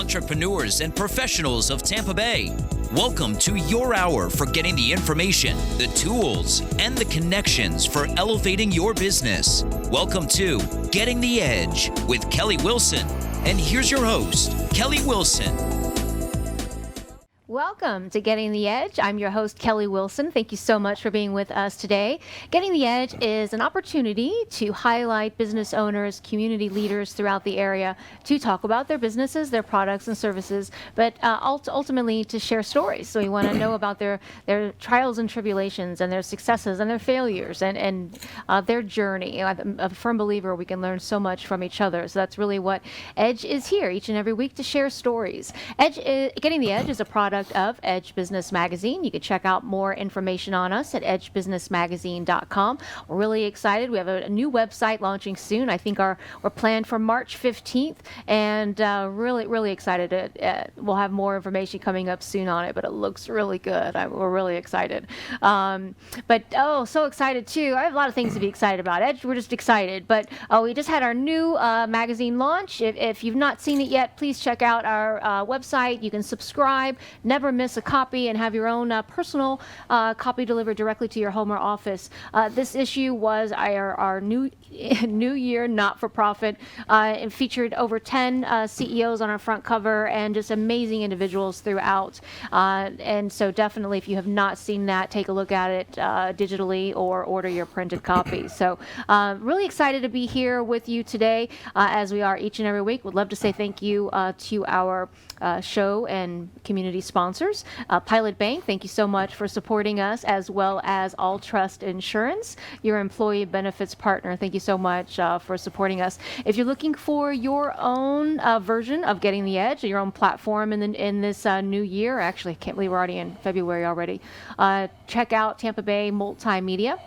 entrepreneurs and professionals of Tampa Bay. Welcome to your hour for getting the information, the tools, and the connections for elevating your business. Welcome to Getting the Edge with Kelly Wilson. And here's your host, Kelly Wilson. Welcome to Getting the Edge. I'm your host, Kelly Wilson. Thank you so much for being with us today. Getting the Edge is an opportunity to highlight business owners, community leaders throughout the area to talk about their businesses, their products and services, but ultimately to share stories. So we want to know about their trials and tribulations and their successes and their failures and their journey. I'm a firm believer we can learn so much from each other. So that's really what Edge is here each and every week, to share stories. Getting the Edge is a product of Edge Business Magazine. You can check out more information on us at edgebusinessmagazine.com. We're really excited. We have a new website launching soon. I think we're planned for March 15th, and really excited. We'll have more information coming up soon on it, but it looks really good. We're really excited. So excited too. I have a lot of things to be excited about. Edge, we're just excited. But we just had our new magazine launch. If you've not seen it yet, please check out our website. You can subscribe, never miss a copy, and have your own personal copy delivered directly to your home or office. This issue was our new year not-for-profit. It featured over 10 CEOs on our front cover and just amazing individuals throughout. And so definitely, if you have not seen that, take a look at it digitally or order your printed copy. So really excited to be here with you today, as we are each and every week. Would love to say thank you to our show and community sponsors. Pilot Bank, thank you so much for supporting us, as well as All Trust Insurance, your employee benefits partner. Thank you so much for supporting us. If you're looking for your own version of Getting the Edge, your own platform in this new year, actually, I can't believe we're already in February already, check out Tampa Bay Multimedia.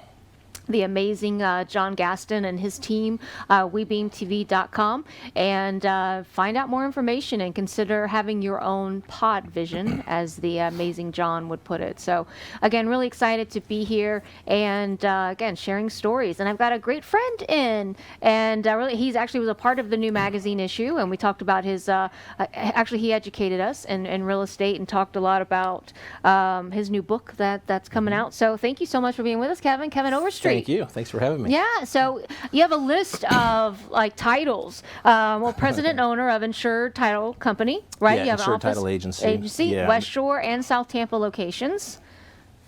The amazing John Gaston and his team, webeamtv.com, and find out more information and consider having your own pod vision, as the amazing John would put it. So again, really excited to be here and again, sharing stories. And I've got a great friend in, and really he's actually was a part of the new magazine issue, and we talked about his, actually he educated us in real estate and talked a lot about his new book that's coming out. So thank you so much for being with us, Kevin Overstreet. Thank you. Thanks for having me. Yeah, so you have a list of titles. President and owner of Insured Title Company, right? Yeah, you have Insured an office, Title Agency. Yeah. West Shore and South Tampa locations.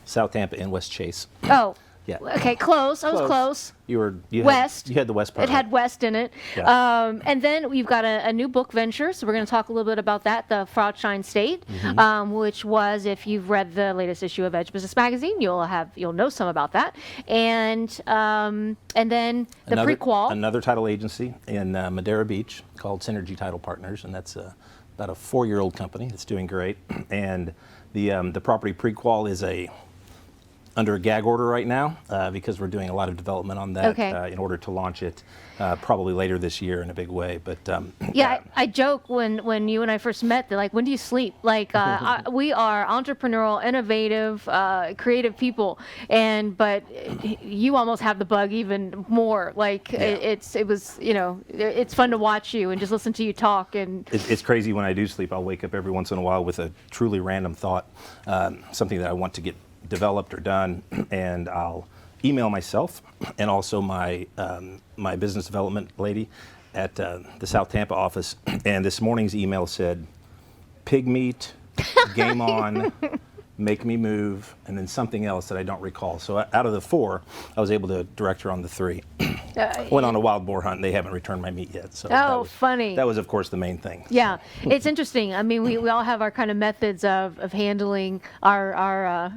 South Tampa and West Chase. Oh. Yeah. Okay, close. I was close. You West. You had the West part. It had West in it. Yeah. And then we've got a new book venture, so we're going to talk a little bit about that, the Fraudshine State, which was, if you've read the latest issue of Edge Business Magazine, you'll know some about that. And then the prequel. Another title agency in Madera Beach called Synergy Title Partners, and that's about a 4-year-old company. It's doing great. And the property prequel is under a gag order right now because we're doing a lot of development on that in order to launch it probably later this year in a big way. But I joke when you and I first met, they're like, when do you sleep? Like we are entrepreneurial, innovative, creative people, but you almost have the bug even more. Like it's fun to watch you and just listen to you talk. And it's crazy when I do sleep. I'll wake up every once in a while with a truly random thought, something that I want to get developed or done, and I'll email myself and also my my business development lady at the South Tampa office. And this morning's email said, "Pig meat, game on, make me move," and then something else that I don't recall. So out of the 4, I was able to direct her on the 3. Went on a wild boar hunt, and they haven't returned my meat yet. So funny. That was, of course, the main thing. Yeah, it's interesting. I mean, we all have our kind of methods of handling our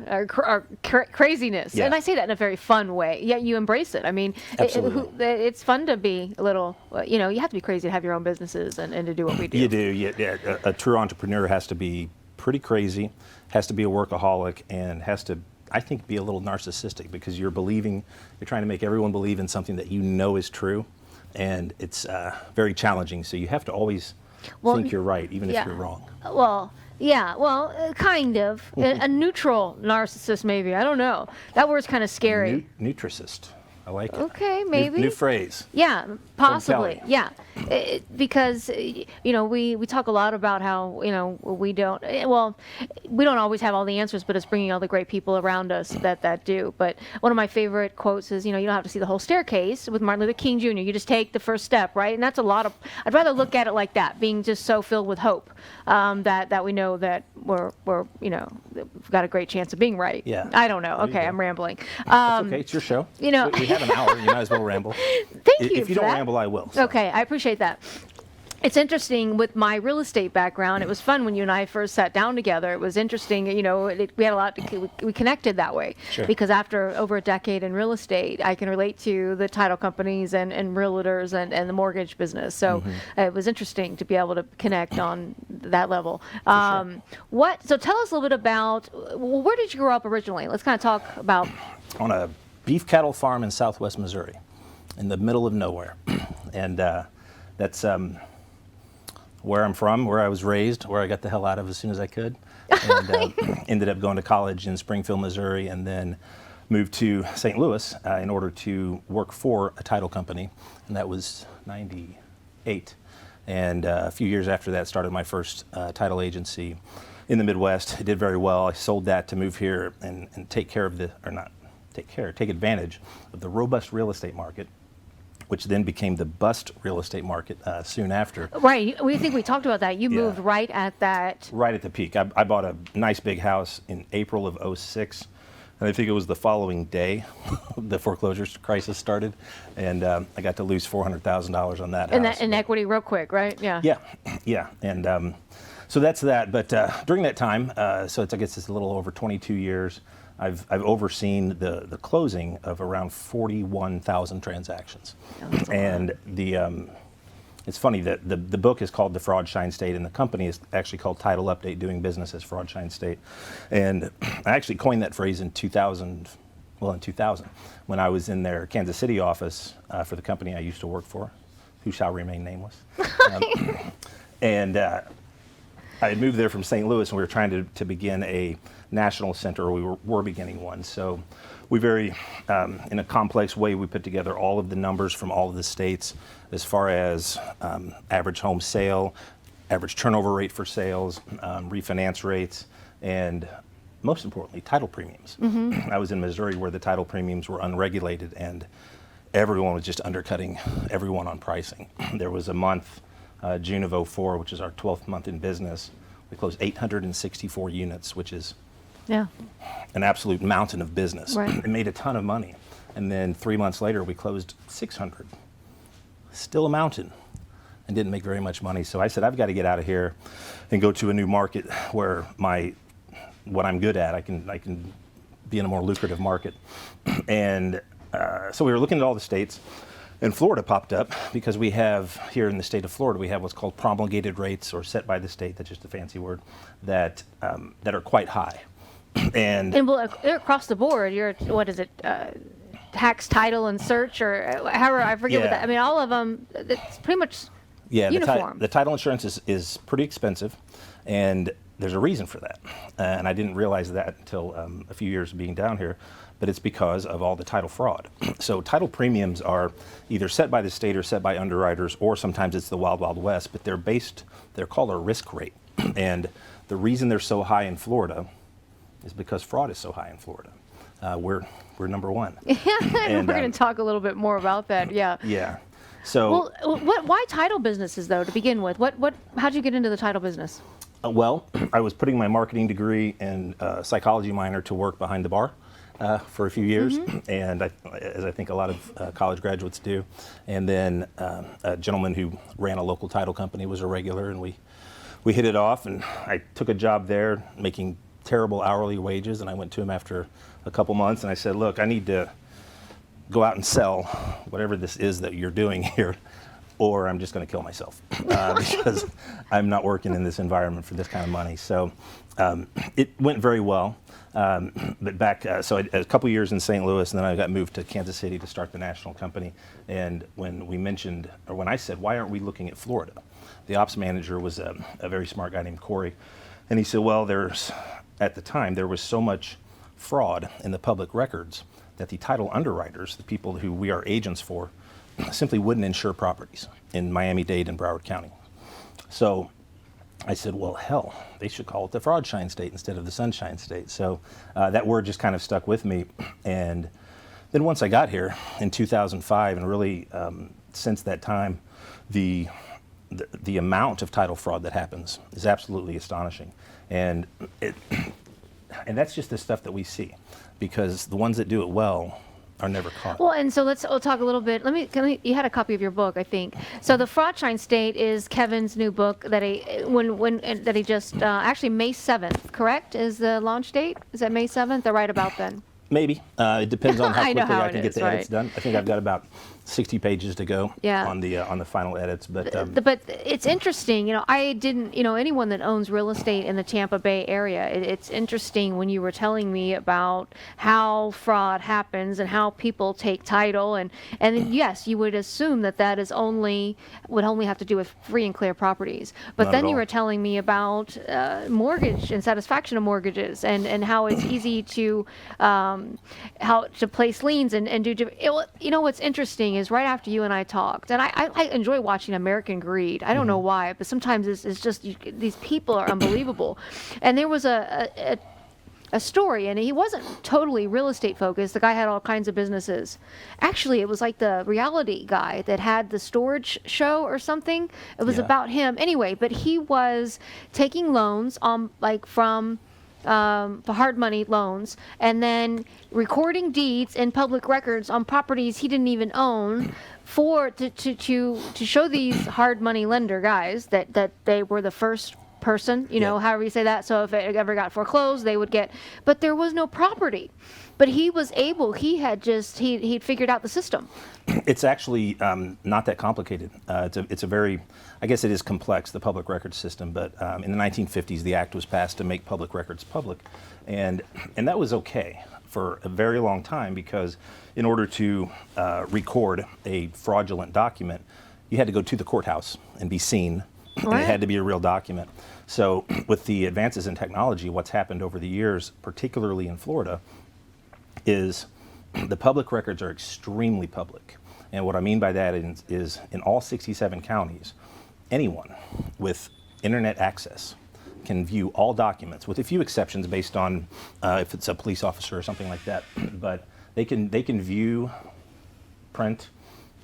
craziness, and I say that in a very fun way. Yeah, you embrace it. I mean, it's fun to be a little. You have to be crazy to have your own businesses and to do what we do. You do. Yeah. A true entrepreneur has to be pretty crazy, has to be a workaholic, and has to, I think, be a little narcissistic, because you're trying to make everyone believe in something that you know is true, and it's very challenging. So you have to always think you're right, even if you're wrong. Kind of. A neutral narcissist, maybe. I don't know. That word's kind of scary. Nutricist. I like it. Okay, maybe. New phrase. Yeah, possibly. Kelly. Yeah, because we talk a lot about how we don't we don't always have all the answers, but it's bringing all the great people around us that do. But one of my favorite quotes is you don't have to see the whole staircase with Martin Luther King Jr. You just take the first step, right? And that's a lot of. I'd rather look at it like that, being just so filled with hope that we know that we're we've got a great chance of being right. Yeah. I don't know. There you Okay, go. I'm rambling. That's okay. It's your show. You know. We have an hour. You might as well ramble. Thank you. If you for don't that. ramble, I will. So. Okay, I appreciate that. It's interesting with my real estate background. It was fun when you and I first sat down together. It was interesting. We had a lot. We connected that way Sure. because after over a decade in real estate, I can relate to the title companies and realtors and the mortgage business. So it was interesting to be able to connect on that level. Sure. So tell us a little bit about where did you grow up originally? Let's kind of talk about. On a beef cattle farm in Southwest Missouri, in the middle of nowhere, and that's where I'm from, where I was raised, where I got the hell out of as soon as I could, and ended up going to college in Springfield, Missouri, and then moved to St. Louis in order to work for a title company, and that was '98. And a few years after that, started my first title agency in the Midwest. It did very well. I sold that to move here and take advantage of the robust real estate market, which then became the bust real estate market soon after. Right. We think we talked about that. You moved right at that. Right at the peak. I bought a nice big house in April of '06, and I think it was the following day the foreclosure crisis started, and I got to lose $400,000 on that house. In equity real quick, right? Yeah. Yeah. And so that's that. But during that time, so I guess it's a little over 22 years, I've overseen the closing of around 41,000 transactions. Oh, and it's funny that the book is called The Fraudshine State, and the company is actually called Title Update, doing business as Fraudshine State. And I actually coined that phrase in 2000, when I was in their Kansas City office for the company I used to work for, who shall remain nameless. And I had moved there from St. Louis, and we were trying to begin a national center, or we were beginning one. So we very, in a complex way, we put together all of the numbers from all of the states as far as average home sale, average turnover rate for sales, refinance rates, and most importantly, title premiums. I was in Missouri where the title premiums were unregulated, and everyone was just undercutting everyone on pricing. There was a month, June of '04, which is our 12th month in business. We closed 864 units, which is an absolute mountain of business. Right. It made a ton of money. And then 3 months later, we closed 600. Still a mountain, and didn't make very much money. So I said, I've got to get out of here and go to a new market where what I'm good at, I can be in a more lucrative market. And so we were looking at all the states, and Florida popped up because we have, here in the state of Florida, we have what's called promulgated rates, or set by the state, that's just a fancy word, that are quite high. And across the board, you're, what is it, tax, title, and search, or however, I forget what that, I mean, all of them, it's pretty much uniform. The title insurance is pretty expensive, and there's a reason for that. And I didn't realize that until a few years of being down here, but it's because of all the title fraud. So title premiums are either set by the state or set by underwriters, or sometimes it's the Wild Wild West, but they're called a risk rate. And the reason they're so high in Florida is because fraud is so high in Florida. We're number one. And we're going to talk a little bit more about that. Yeah. Yeah. So. Well, why title businesses though to begin with? How'd you get into the title business? Well, I was putting my marketing degree and psychology minor to work behind the bar for a few years, and as I think a lot of college graduates do. And then a gentleman who ran a local title company was a regular, and we hit it off. And I took a job there, making terrible hourly wages, and I went to him after a couple months, and I said, "Look, I need to go out and sell whatever this is that you're doing here, or I'm just going to kill myself because I'm not working in this environment for this kind of money." So it went very well. But back, so I had a couple years in St. Louis, and then I got moved to Kansas City to start the national company. And when I said, "Why aren't we looking at Florida?" The ops manager was a very smart guy named Corey. And he said, "Well, at the time, there was so much fraud in the public records that the title underwriters, the people who we are agents for, simply wouldn't insure properties in Miami-Dade and Broward County. So I said, well, hell, they should call it the Fraudshine State instead of the Sunshine State. So that word just kind of stuck with me. And then once I got here in 2005, and really since that time, the amount of title fraud that happens is absolutely astonishing. And that's just the stuff that we see, because the ones that do it well are never caught. Well, and so we'll talk a little bit. You had a copy of your book, I think. So the Fraudshine State is Kevin's new book that he just actually May 7th, correct? Is the launch date? Is that May 7th or right about then? Maybe. It depends on how quickly I can get the edits right. done. I think I've got about 60 pages to go on the final edits. But it's interesting. I didn't. Anyone that owns real estate in the Tampa Bay area, it's interesting when you were telling me about how fraud happens and how people take title, and yes, you would assume that would only have to do with free and clear properties. But Not then at you all. were telling me about mortgage and satisfaction of mortgages, and how it's easy to how to place liens and do. What's interesting is right after you and I talked, and I enjoy watching American Greed. I don't know why, but sometimes it's just these people are unbelievable. And there was a story, and he wasn't totally real estate focused. The guy had all kinds of businesses. Actually, it was like the reality guy that had the storage show or something. It was about him. Anyway, but he was taking loans from hard money loans, and then recording deeds and public records on properties he didn't even own to show these hard money lender guys that they were the first person, however you say that. So if it ever got foreclosed, they would get, but there was no property. But he was able, he'd figured out the system. it's actually not that complicated. It's a very, I guess it is complex, the public records system, but in the 1950s, the act was passed to make public records public. And that was okay for a very long time, because in order to record a fraudulent document, you had to go to the courthouse and be seen. And it had to be a real document. So with the advances in technology, what's happened over the years, particularly in Florida, is the public records are extremely public. And what I mean by that is in all 67 counties, anyone with internet access can view all documents, with a few exceptions based on if it's a police officer or something like that. But they can view, print,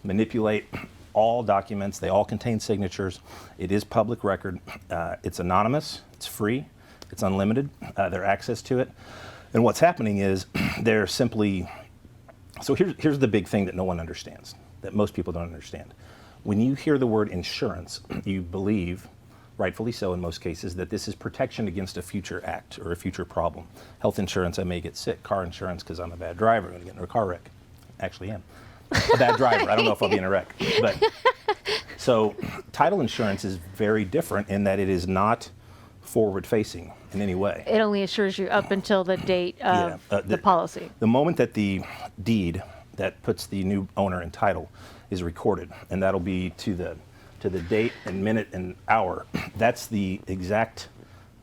manipulate all documents. They all contain signatures. It is public record. It's anonymous. It's free. It's unlimited. Their access to it. And what's happening is they're simply, so here's the big thing that no one understands, that most people don't understand. When you hear the word insurance, you believe, rightfully so in most cases, that this is protection against a future act or a future problem. Health insurance, I may get sick. Car insurance, because I'm a bad driver, I'm going to get into a car wreck. Actually am. A bad driver. I don't know if I'll be in a wreck. But so title insurance is very different in that it is not forward-facing in any way. It only assures you up until the date of the policy. The moment that the deed that puts the new owner in title is recorded, and that'll be to the date and minute and hour. That's the exact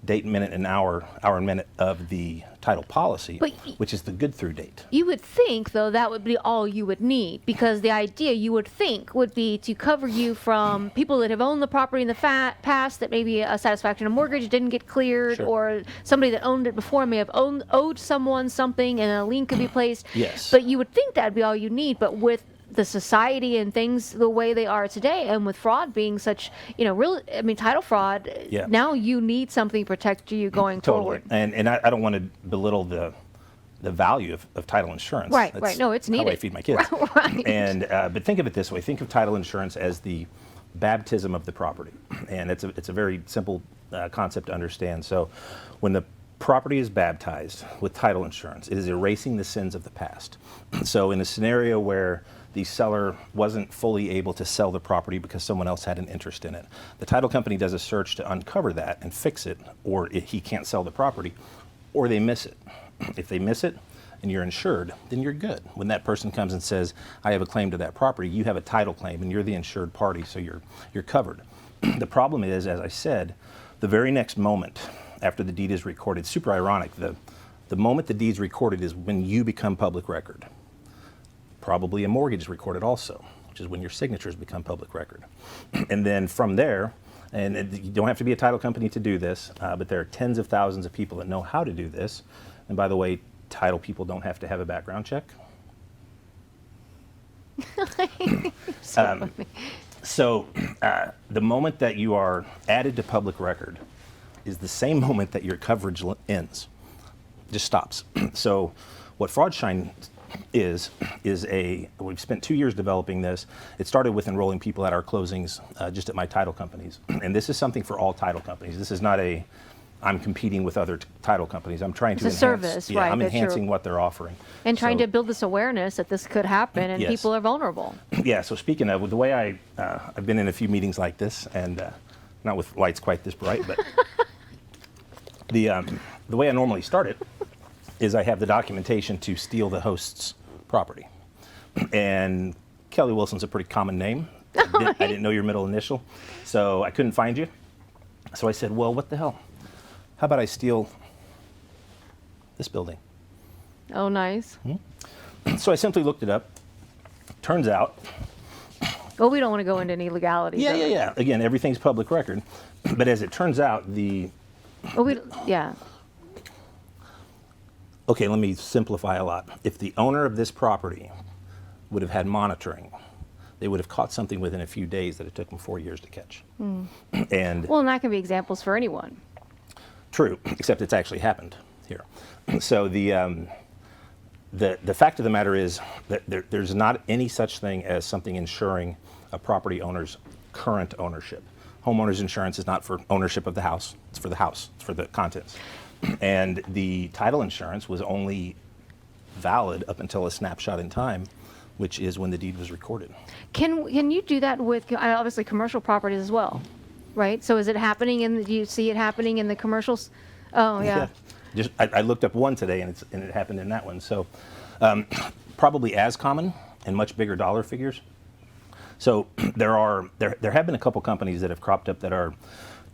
date, minute, and hour and minute of the title policy, which is the good through date. You would think, though, that would be all you would need, because the idea you would think would be to cover you from people that have owned the property in the past, that maybe a satisfaction of mortgage didn't get cleared, Sure. or somebody that owned it before may have owed someone something and a lien could be placed. Yes. But you would think that'd be all you need, but with the society and things the way they are today, and with fraud being such, title fraud, now you need something to protect you going Totally. forward. And I don't want to belittle the value of title insurance. Right, That's right. No, it's needed. how I feed my kids. Right. And but think of it this way: think of title insurance as the baptism of the property, and it's a very simple concept to understand. So when the property is baptized with title insurance, it is erasing the sins of the past. So in a scenario where the seller wasn't fully able to sell the property because someone else had an interest in it, the title company does a search to uncover that and fix it, or he can't sell the property, or they miss it. If they miss it and you're insured, then you're good. When that person comes and says, I have a claim to that property, you have a title claim and you're the insured party, so you're covered. The problem is, as I said, the very next moment after the deed is recorded, super ironic, the moment the deed's recorded is when you become public record. probably a mortgage is recorded also, which is when your signatures become public record. And then from there, and you don't have to be a title company to do this, but there are tens of thousands of people that know how to do this. And by the way, title people don't have to have a background check. So the moment that you are added to public record is the same moment that your coverage ends. Just stops. So what Fraudshine is we've spent 2 years developing this. It started with enrolling people at our closings, just at my title companies. And this is something for all title companies. This is not I'm competing with other title companies. I'm trying to enhance. Service, yeah, right? I'm enhancing what they're offering. And trying to build this awareness that this could happen and yes. people are vulnerable. Yeah, so speaking of, the way I've been in a few meetings like this, and not with lights quite this bright, but the way I normally start it is I have the documentation to steal the host's property. And Kelly Wilson's a pretty common name. I didn't know your middle initial, so I couldn't find you. So I said, well, what the hell? How about I steal this building? Oh, nice. So I simply looked it up. Turns out. Well, we don't want to go into any legalities. Yeah. Again, everything's public record. But as it turns out, Okay, let me simplify a lot. If the owner of this property would have had monitoring, they would have caught something within a few days that it took them 4 years to catch. And that can be examples for anyone. True, except it's actually happened here. So the fact of the matter is that there's not any such thing as something insuring a property owner's current ownership. Homeowner's insurance is not for ownership of the house. It's for the house. It's for the contents. And the title insurance was only valid up until a snapshot in time, which is when the deed was recorded. Can you do that with obviously commercial properties as well, right? So is it happening do you see it happening in the commercials? Oh yeah. I looked up one today, and it happened in that one. So probably as common and much bigger dollar figures. So there have been a couple companies that have cropped up that are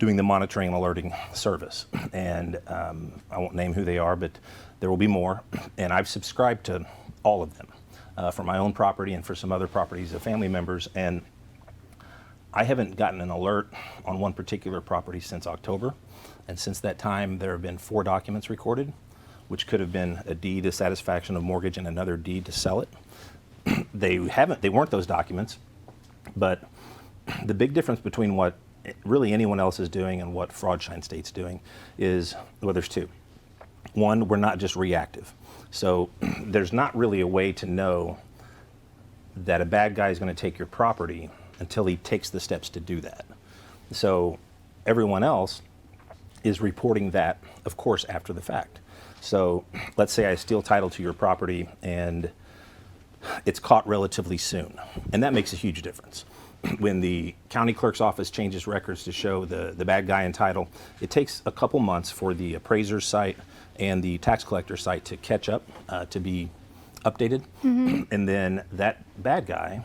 doing the monitoring and alerting service. And I won't name who they are, but there will be more. And I've subscribed to all of them for my own property and for some other properties of family members. And I haven't gotten an alert on one particular property since October. And since that time, there have been 4 documents recorded, which could have been a deed of satisfaction of mortgage and another deed to sell it. They weren't those documents. But the big difference between what really anyone else is doing and what Fraudshine State's doing is, well, there's 2. One, we're not just reactive. So there's not really a way to know that a bad guy is going to take your property until he takes the steps to do that. So everyone else is reporting that, of course, after the fact. So let's say I steal title to your property and it's caught relatively soon, and that makes a huge difference. When the county clerk's office changes records to show the bad guy in title, it takes a couple months for the appraiser's site and the tax collector's site to catch up, to be updated. And then that bad guy,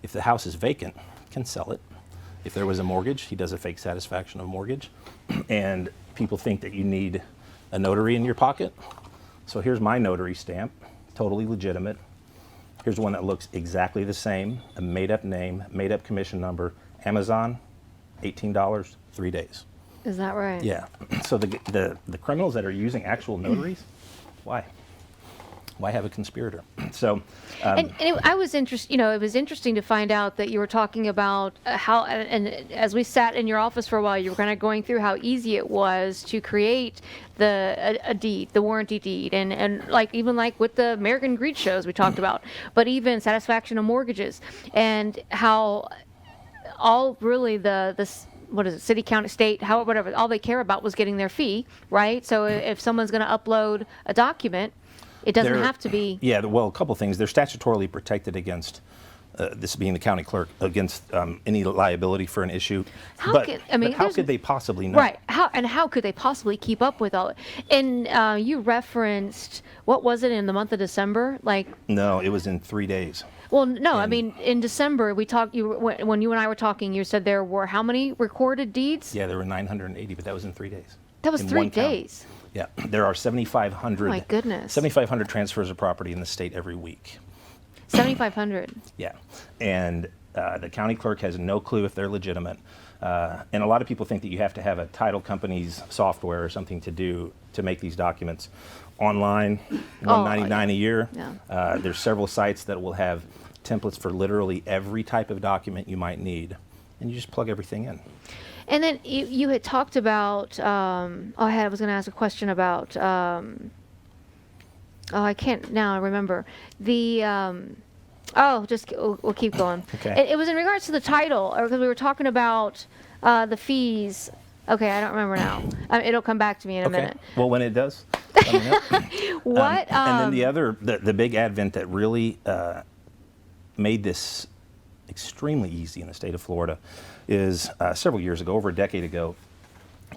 if the house is vacant, can sell it. If there was a mortgage, he does a fake satisfaction of mortgage. And people think that you need a notary in your pocket. So here's my notary stamp, totally legitimate. Here's one that looks exactly the same, a made-up name, made-up commission number, Amazon, $18, 3 days. Is that right? Yeah. So the criminals that are using actual notaries, why? Why have a conspirator? So, I was interested. It was interesting to find out that you were talking about how, and as we sat in your office for a while, you were kind of going through how easy it was to create a deed, the warranty deed, and even with the American Greed shows we talked about, but even satisfaction of mortgages, and how all really what is it, city, county, state, whatever, all they care about was getting their fee, right? So if someone's going to upload a document, it doesn't have to be. Yeah, well, a couple things. They're statutorily protected against, this being the county clerk, against any liability for an issue. But how could they possibly know? Right. How could they possibly keep up with all it? And you referenced, what was it, in the month of December? No, it was in 3 days. Well, no, in December, we talked. When you and I were talking, you said there were how many recorded deeds? Yeah, there were 980, but that was in 3 days. That was 3 days. Yeah, there are 7,500. Oh my goodness. 7,500 transfers of property in the state every week. $7,500. Yeah, and the county clerk has no clue if they're legitimate. And a lot of people think that you have to have a title company's software or something to make these documents online. $199 a year. Yeah. There's several sites that will have templates for literally every type of document you might need, and you just plug everything in. And then you had talked about, I was going to ask a question about, I can't now remember. We'll keep going. Okay. It was in regards to the title, or because we were talking about the fees. Okay, I don't remember now. It'll come back to me in a minute. Well, when it does, let me know. What? And then the big advent that really made this extremely easy in the state of Florida is several years ago, over a decade ago,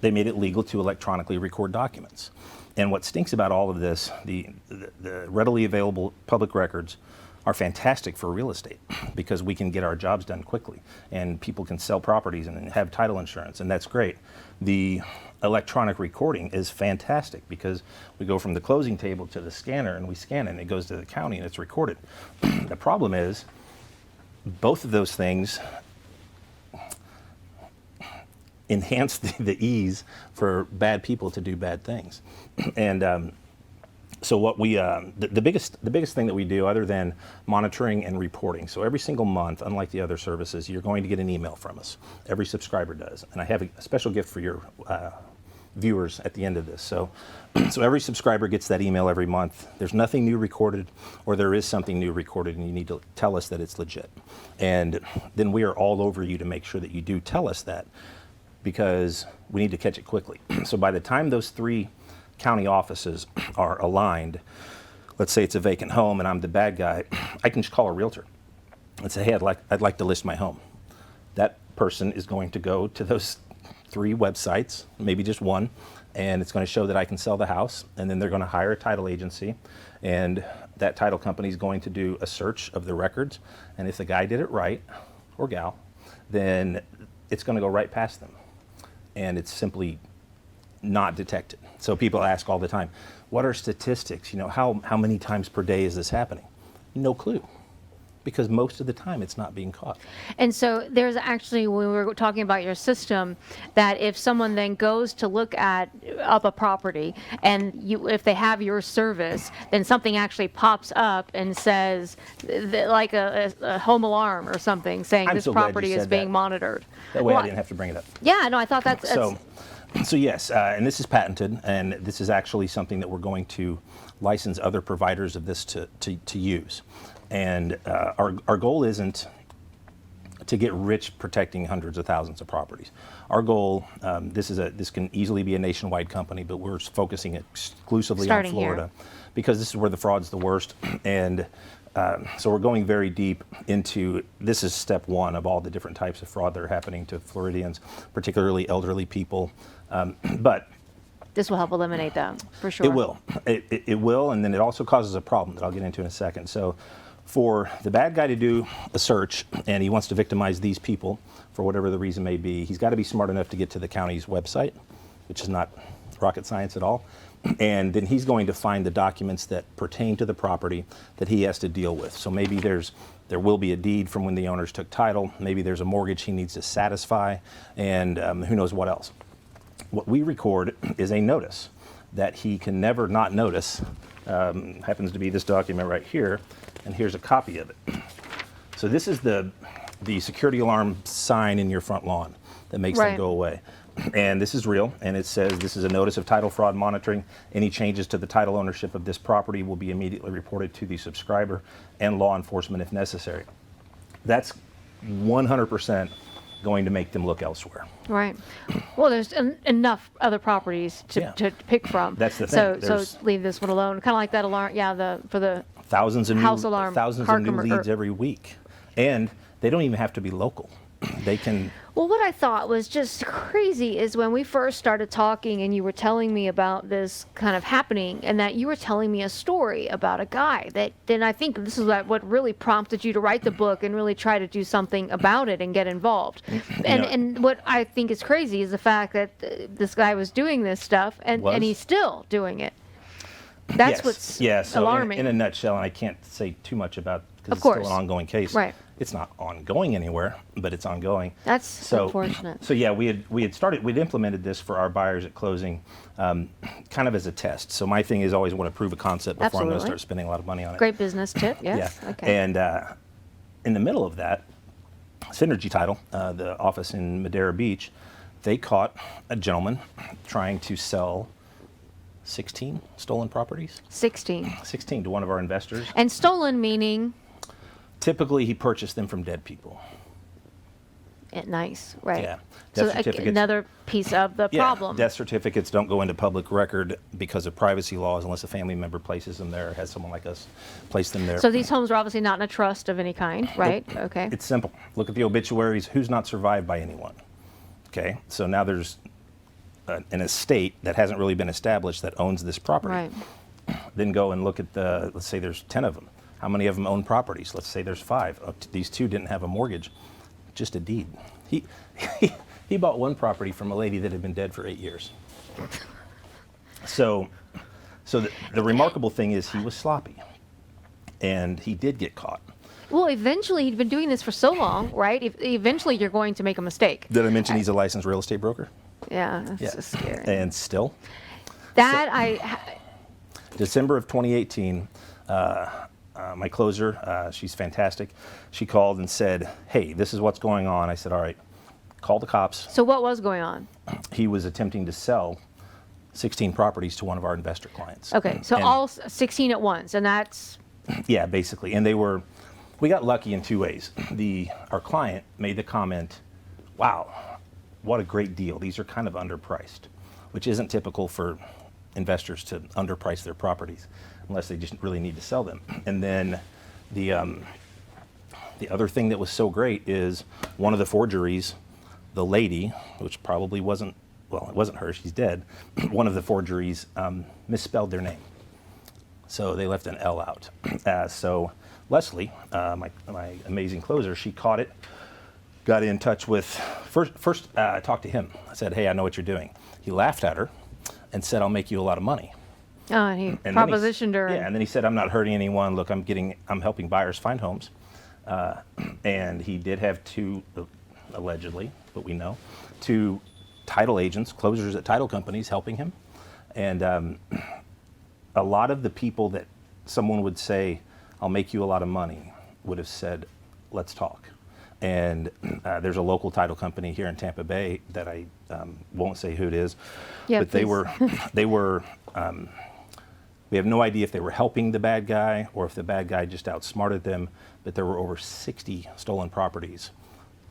they made it legal to electronically record documents. And what stinks about all of this, the readily available public records are fantastic for real estate because we can get our jobs done quickly and people can sell properties and have title insurance, and that's great. The electronic recording is fantastic because we go from the closing table to the scanner and we scan it and it goes to the county and it's recorded. The problem is both of those things enhance the ease for bad people to do bad things. And so what we, the biggest thing that we do other than monitoring and reporting, so every single month, unlike the other services, you're going to get an email from us. Every subscriber does. And I have a special gift for your viewers at the end of this. So every subscriber gets that email every month. There's nothing new recorded, or there is something new recorded and you need to tell us that it's legit. And then we are all over you to make sure that you do tell us that, because we need to catch it quickly. So by the time those 3 county offices are aligned, let's say it's a vacant home and I'm the bad guy, I can just call a realtor and say, hey, I'd like to list my home. That person is going to go to those 3 websites, maybe just one, and it's going to show that I can sell the house, and then they're going to hire a title agency, and that title company is going to do a search of the records, and if the guy did it right, or gal, then it's going to go right past them, and it's simply not detected. So people ask all the time, what are statistics? You know, how many times per day is this happening? No clue, because most of the time it's not being caught. And so there's actually, when we were talking about your system, that if someone then goes to look up a property and if they have your service, then something actually pops up and says, like a home alarm or something, saying this property is being monitored. That way I didn't have to bring it up. Yeah, no, I thought that's So yes, and this is patented, and this is actually something that we're going to license other providers of this to use. And our goal isn't to get rich protecting hundreds of thousands of properties. Our goal, this can easily be a nationwide company, but we're focusing exclusively on Florida because this is where the fraud's the worst. And so we're going very deep into, this is step 1 of all the different types of fraud that are happening to Floridians, particularly elderly people. But this will help eliminate that, for sure. It will. It will, and then it also causes a problem that I'll get into in a second. So for the bad guy to do a search, and he wants to victimize these people for whatever the reason may be, he's got to be smart enough to get to the county's website, which is not rocket science at all. And then he's going to find the documents that pertain to the property that he has to deal with. So maybe there will be a deed from when the owners took title. Maybe there's a mortgage he needs to satisfy, and who knows what else. What we record is a notice that he can never not notice. Happens to be this document right here, and here's a copy of it. So this is the security alarm sign in your front lawn that makes them go away. And this is real, and it says this is a notice of title fraud monitoring. Any changes to the title ownership of this property will be immediately reported to the subscriber and law enforcement if necessary. That's 100% going to make them look elsewhere. Right. Well, there's enough other properties to pick from. That's the thing. So leave this one alone. Kind of like that alarm, for the thousands of house new, alarm, thousands of new leads every week, and they don't even have to be local. They can. Well, what I thought was just crazy is when we first started talking and you were telling me about this kind of happening, and that you were telling me a story about a guy that then I think this is what really prompted you to write the book and really try to do something about it and get involved. And what I think is crazy is the fact that this guy was doing this stuff and he's still doing it. That's what's so alarming. In a nutshell, and I can't say too much about because Of it's still course. an ongoing case. Right. It's not ongoing anywhere, but it's ongoing. That's unfortunate. So yeah, we'd implemented this for our buyers at closing, kind of as a test. So my thing is always want to prove a concept before I'm going to Absolutely. start spending a lot of money on it. Great business tip. Yes. Yeah. Okay. And in the middle of that, Synergy Title, the office in Madera Beach, they caught a gentleman trying to sell 16 stolen properties. 16. 16 to one of our investors. And stolen meaning Typically, he purchased them from dead people. nice, right? Yeah. So Death certificates. another piece of the Yeah, problem. death certificates don't go into public record because of privacy laws unless a family member places them there or has someone like us place them there. So these homes are obviously not in a trust of any kind, right? Okay. It's simple. Look at the obituaries. Who's not survived by anyone? Okay, so now there's an estate that hasn't really been established that owns this property. Right. Then go and look at let's say there's 10 of them. How many of them own properties? Let's say there's 5. These 2 didn't have a mortgage, just a deed. He bought one property from a lady that had been dead for 8 years. So the remarkable thing is he was sloppy, and he did get caught. Well, eventually, he'd been doing this for so long, right? Eventually, you're going to make a mistake. Did I mention he's a licensed real estate broker? Yeah, that's Yeah. so scary. And still, December of 2018, my closer, she's fantastic. She called and said, "Hey, this is what's going on." I said, "All right, call the cops." So what was going on? He was attempting to sell 16 properties to one of our investor clients. Okay, so And- all 16 at once, and that's Yeah, basically. And we got lucky in 2 ways. Our client made the comment, "Wow, what a great deal. These are kind of underpriced," which isn't typical for investors to underprice their properties unless they just really need to sell them. And then the other thing that was so great is one of the forgeries, the lady, which probably wasn't, well, it wasn't her, she's dead, one of the forgeries misspelled their name. So they left an L out. So Leslie, my amazing closer, she caught it, got in touch with, first talked to him. I said, "Hey, I know what you're doing." He laughed at her and said, "I'll make you a lot of money." and he And then propositioned her. Yeah, and then he said, "I'm not hurting anyone. Look, I'm helping buyers find homes." And he did have 2, allegedly, but we know, 2 title agents, closers at title companies helping him. And a lot of the people that someone would say, "I'll make you a lot of money," would have said, "Let's talk." And there's a local title company here in Tampa Bay that I won't say who it is, Yeah, but they please. were, we have no idea if they were helping the bad guy or if the bad guy just outsmarted them, but there were over 60 stolen properties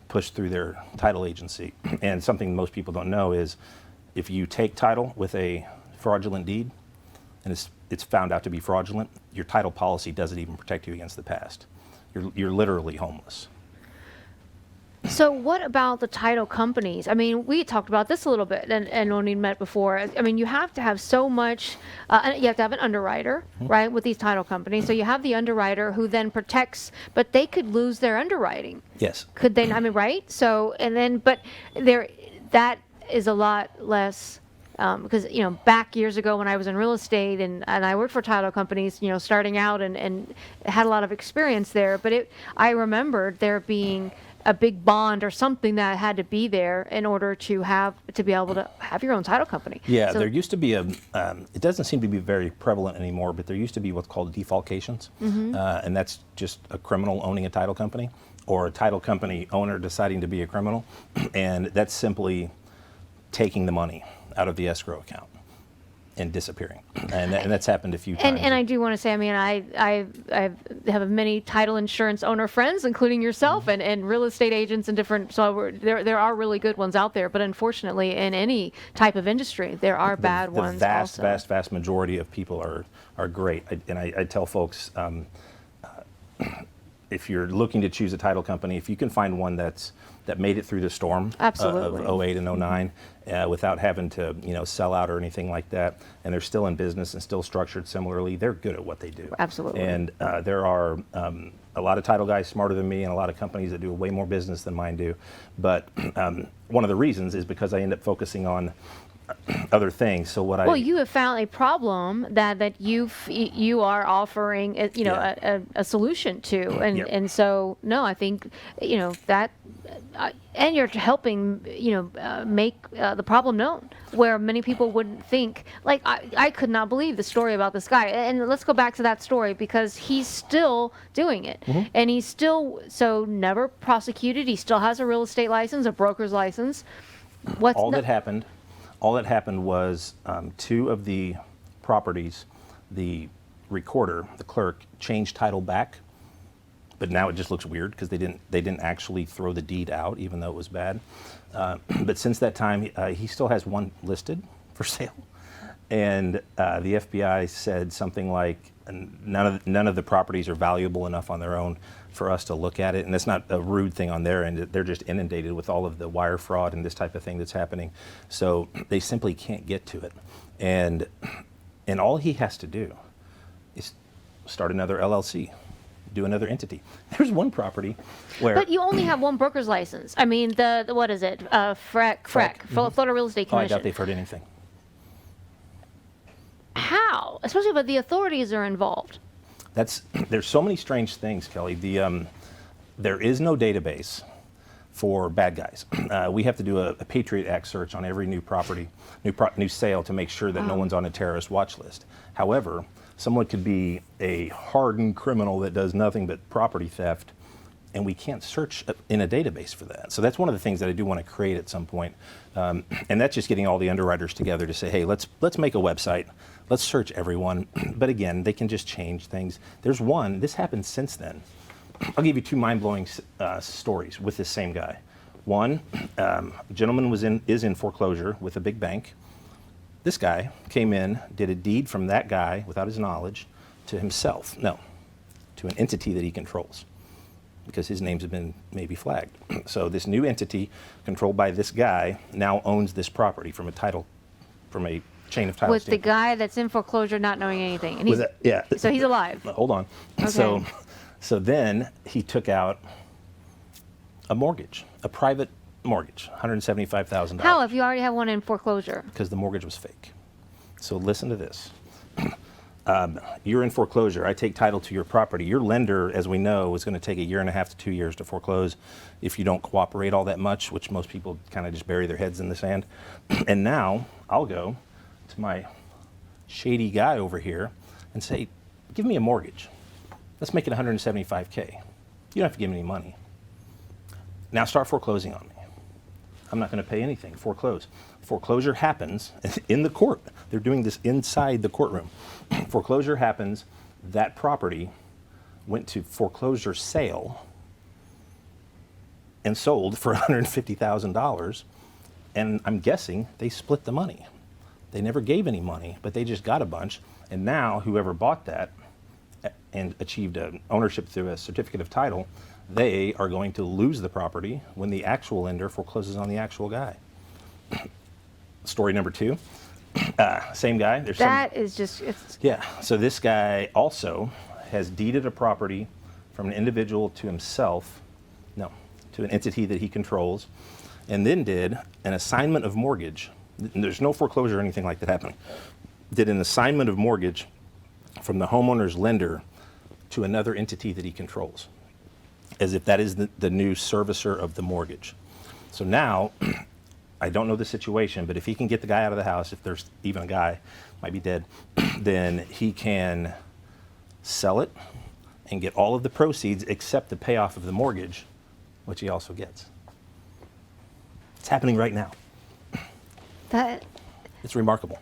pushed through their title agency. And something most people don't know is if you take title with a fraudulent deed and it's found out to be fraudulent, your title policy doesn't even protect you against the past. You're literally homeless. So what about the title companies? I mean, we talked about this a little bit, and when we met before, I mean, you have to have so much, you have to have an underwriter, right, with these title companies. So you have the underwriter who then protects, but they could lose their underwriting. Yes. Could they, I mean, right? So, and then, but that is a lot less, because, back years ago when I was in real estate and I worked for title companies, starting out and had a lot of experience there, but I remembered there being a big bond or something that had to be there in order to be able to have your own title company. Yeah, So- there used to be it doesn't seem to be very prevalent anymore, but there used to be what's called defalcations. And that's just a criminal owning a title company or a title company owner deciding to be a criminal. And that's simply taking the money out of the escrow account and disappearing. And that's happened a few times. And I do want to say, I mean, I have many title insurance owner friends, including yourself, and real estate agents and different. So there are really good ones out there, but unfortunately, in any type of industry, there are bad ones. The also. vast majority of people are great. I tell folks, if you're looking to choose a title company, if you can find one that made it through the storm Absolutely. of 08 and 09 without having to sell out or anything like that, and they're still in business and still structured similarly, they're good at what they do. Absolutely. And there are a lot of title guys smarter than me and a lot of companies that do way more business than mine do. But one of the reasons is because I end up focusing on other things. So what Well, you have found a problem that you are offering, a solution to, and Yep. and so no, I think that, and you're helping make the problem known where many people wouldn't think. Like I could not believe the story about this guy, and let's go back to that story because he's still doing it, and he's still never prosecuted. He still has a real estate license, a broker's license. All that happened was 2 of the properties, the recorder, the clerk, changed title back, but now it just looks weird because they didn't actually throw the deed out, even though it was bad. But since that time, he still has 1 listed for sale, and the FBI said something like none of the properties are valuable enough on their own for us to look at it, and that's not a rude thing on their end. They're just inundated with all of the wire fraud and this type of thing that's happening, so they simply can't get to it. And all he has to do is start another LLC, do another entity. There's one property where. But you only have 1 broker's license. I mean, the what is it? FREC, Florida Real Estate Oh, I Commission. doubt they've heard anything. How? Especially when the authorities are involved. There's so many strange things, Kelly. There is no database for bad guys. We have to do a Patriot Act search on every new property, new sale to make sure that no one's on a terrorist watch list. However, someone could be a hardened criminal that does nothing but property theft, and we can't search in a database for that. So that's one of the things that I do want to create at some point, and that's just getting all the underwriters together to say, hey, let's make a website. Let's search everyone. But again, they can just change things. There's one, this happened since then. I'll give you 2 mind-blowing stories with this same guy. One, gentleman is in foreclosure with a big bank. This guy came in, did a deed from that guy without his knowledge to himself. No, to an entity that he controls, because his names have been maybe flagged. So this new entity controlled by this guy now owns this property from a chain of title. With the guy that's in foreclosure not knowing anything. And so he's alive. Hold on. Okay. So then he took out a mortgage, a private mortgage, $175,000. How if you already have one in foreclosure? Because the mortgage was fake. So listen to this. You're in foreclosure. I take title to your property. Your lender, as we know, is going to take 1.5 to 2 years to foreclose if you don't cooperate all that much, which most people kind of just bury their heads in the sand. And now I'll go to my shady guy over here and say, give me a mortgage. Let's make it $175K. You don't have to give me any money. Now start foreclosing on me. I'm not going to pay anything. Foreclose. Foreclosure happens in the court. They're doing this inside the courtroom. Foreclosure happens. That property went to foreclosure sale and sold for $150,000. And I'm guessing they split the money. They never gave any money, but they just got a bunch. And now whoever bought that and achieved ownership through a certificate of title, they are going to lose the property when the actual lender forecloses on the actual guy. Story number 2, same guy. Yeah. So this guy also has deeded a property from an individual to himself, to an entity that he controls, and then did an assignment of mortgage. There's no foreclosure or anything like that happening. Did an assignment of mortgage from the homeowner's lender to another entity that he controls, as if that is the new servicer of the mortgage. So now, I don't know the situation, but if he can get the guy out of the house, if there's even a guy, might be dead, then he can sell it and get all of the proceeds except the payoff of the mortgage, which he also gets. It's happening right now. It's remarkable.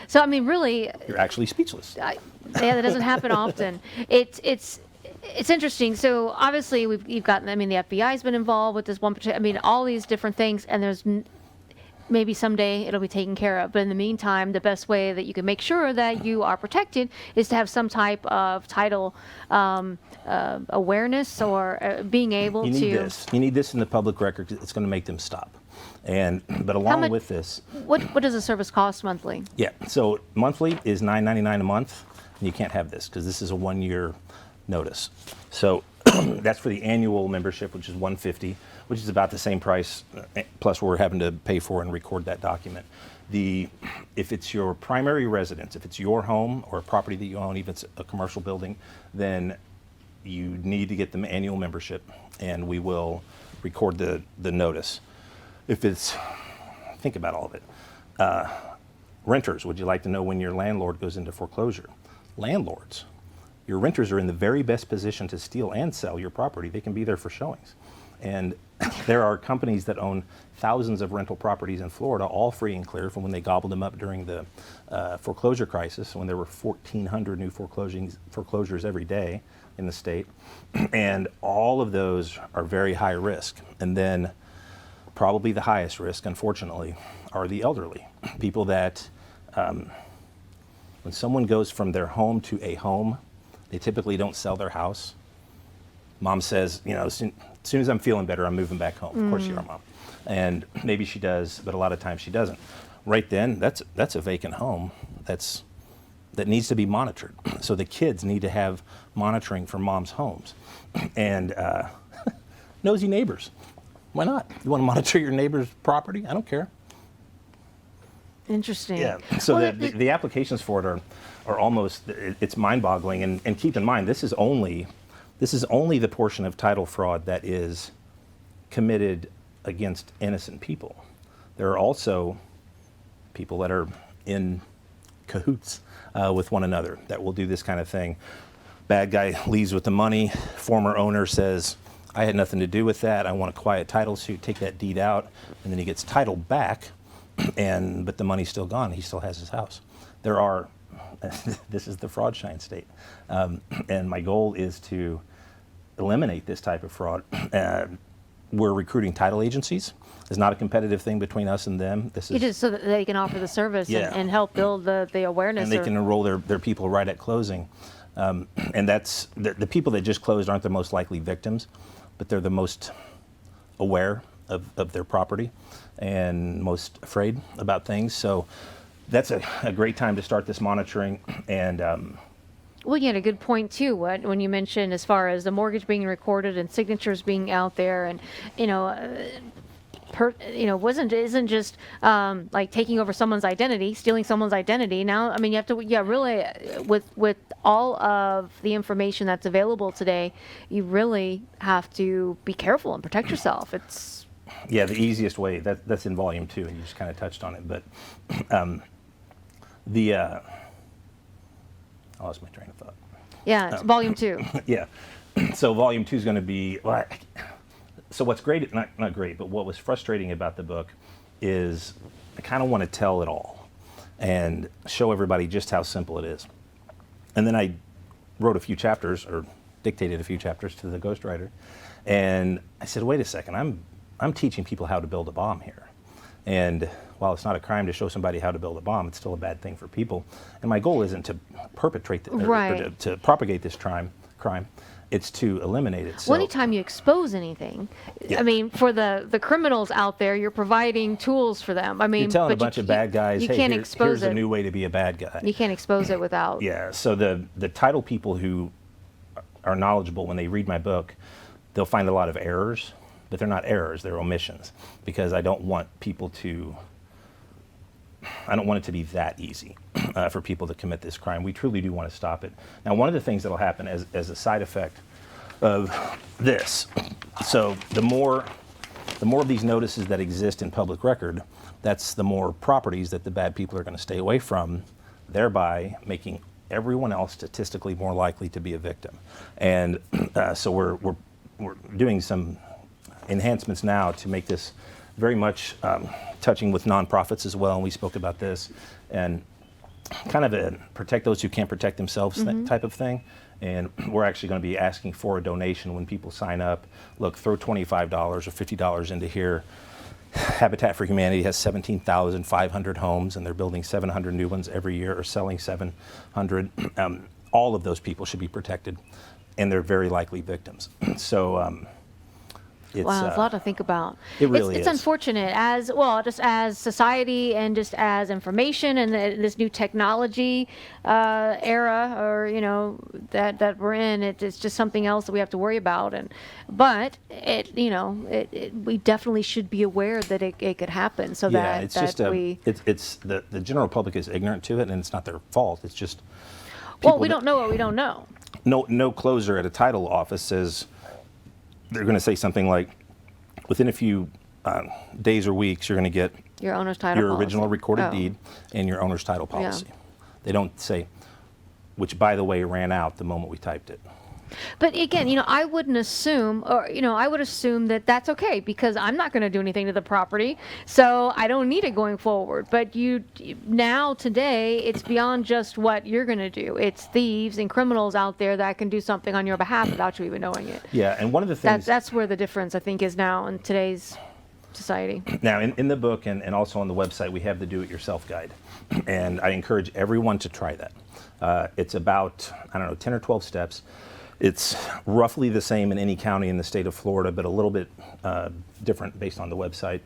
So I mean, really, you're actually speechless. That doesn't happen often. It's interesting. So obviously you've gotten. I mean, the FBI's been involved with this one. I mean, all these different things, and there's maybe someday it'll be taken care of. But in the meantime, the best way that you can make sure that you are protected is to have some type of title awareness or being able to. You need this in the public record. It's going to make them stop. But along with this, what does the service cost monthly? Yeah, so monthly is $9.99 a month, and you can't have this because this is a 1-year notice. So that's for the annual membership, which is $150. which is about the same price, plus we're having to pay for and record that document. If it's your primary residence, if it's your home or a property that you own, even if it's a commercial building, then you need to get the annual membership, and we will record the notice. If it's, think about all of it. Renters, would you like to know when your landlord goes into foreclosure? Landlords, your renters are in the very best position to steal and sell your property. They can be there for showings. And there are companies that own thousands of rental properties in Florida, all free and clear from when they gobbled them up during the foreclosure crisis, when there were 1,400 new foreclosures every day in the state. And all of those are very high risk. And then probably the highest risk, unfortunately, are the elderly. People that, when someone goes from their home to a home, they typically don't sell their house. Mom says, as soon as I'm feeling better, I'm moving back home. Of course you are, Mom. And maybe she does, but a lot of times she doesn't. Right then, that's a vacant home that needs to be monitored. So the kids need to have monitoring for mom's homes. And nosy neighbors. Why not? You want to monitor your neighbor's property? I don't care. Interesting. Yeah. So the applications for it are almost, it's mind-boggling. And keep in mind, this is only the portion of title fraud that is committed against innocent people. There are also people that are in cahoots with one another that will do this kind of thing. Bad guy leaves with the money. Former owner says, I had nothing to do with that. I want a quiet title suit, take that deed out. And then he gets title back, but the money's still gone. He still has his house. There are, this is the Fraudshine state. And my goal is to eliminate this type of fraud. We're recruiting title agencies. It's not a competitive thing between us and them. It is so that they can offer the service and help build the awareness. And they can enroll their people right at closing. And that's the people that just closed aren't the most likely victims, but they're the most aware of their property and most afraid about things. So that's a great time to start this monitoring. And well, you had a good point too. When you mentioned as far as the mortgage being recorded and signatures being out there, and isn't just like taking over someone's identity, stealing someone's identity. Now, I mean, you have to, really, with all of the information that's available today, you really have to be careful and protect yourself. It's the easiest way. That's in volume 2, and you just kind of touched on it. But I lost my train of thought. Yeah, it's volume 2. Yeah. So volume 2 is going to be, so what's great, not great, but what was frustrating about the book is I kind of want to tell it all and show everybody just how simple it is. And then I wrote a few chapters, or dictated a few chapters to the ghostwriter, and I said, wait a second, I'm teaching people how to build a bomb here. And while it's not a crime to show somebody how to build a bomb, it's still a bad thing for people. And my goal isn't to perpetrate or to propagate this crime. It's to eliminate it. Well, anytime you expose anything, I mean, for the criminals out there, you're providing tools for them. I mean, you're telling a bunch of bad guys, you hey, can't expose here's a new way to be a bad guy. You can't expose it without. Yeah, so the title people who are knowledgeable, when they read my book, they'll find a lot of errors, but they're not errors, they're omissions, because I don't want it to be that easy for people to commit this crime. We truly do want to stop it. Now, one of the things that will happen as a side effect of this, so the more of these notices that exist in public record, that's the more properties that the bad people are going to stay away from, thereby making everyone else statistically more likely to be a victim. And so we're doing some enhancements now to make this very much touching with nonprofits as well, and we spoke about this, and kind of a protect those who can't protect themselves type of thing. And we're actually going to be asking for a donation when people sign up. Look, throw $25 or $50 into here. Habitat for Humanity has 17,500 homes, and they're building 700 new ones every year, or selling 700. All of those people should be protected, and they're very likely victims. So Wow, it's a lot to think about. It really it's is. unfortunate as well, just as society and just as information and this new technology era, or that we're in. It's just something else that we have to worry about. But we definitely should be aware that it could happen. So Yeah, that it's just it's the general public is ignorant to it, and it's not their fault. It's just well, we don't know what we don't know. No closer at a title office says they're going to say something like, within a few days or weeks, you're going to get your owner's title your policy. original recorded deed and your owner's title policy. Yeah. They don't say, which, by the way, ran out the moment we typed it. But again, I wouldn't assume, or I would assume that that's okay because I'm not going to do anything to the property, so I don't need it going forward. But today, it's beyond just what you're going to do. It's thieves and criminals out there that can do something on your behalf without you even knowing it. Yeah, and one of the things That's where the difference, I think, is now in today's society. Now, in the book and also on the website, we have the Do-It-Yourself guide, and I encourage everyone to try that. It's about 10 or 12 steps. It's roughly the same in any county in the state of Florida, but a little bit different based on the website.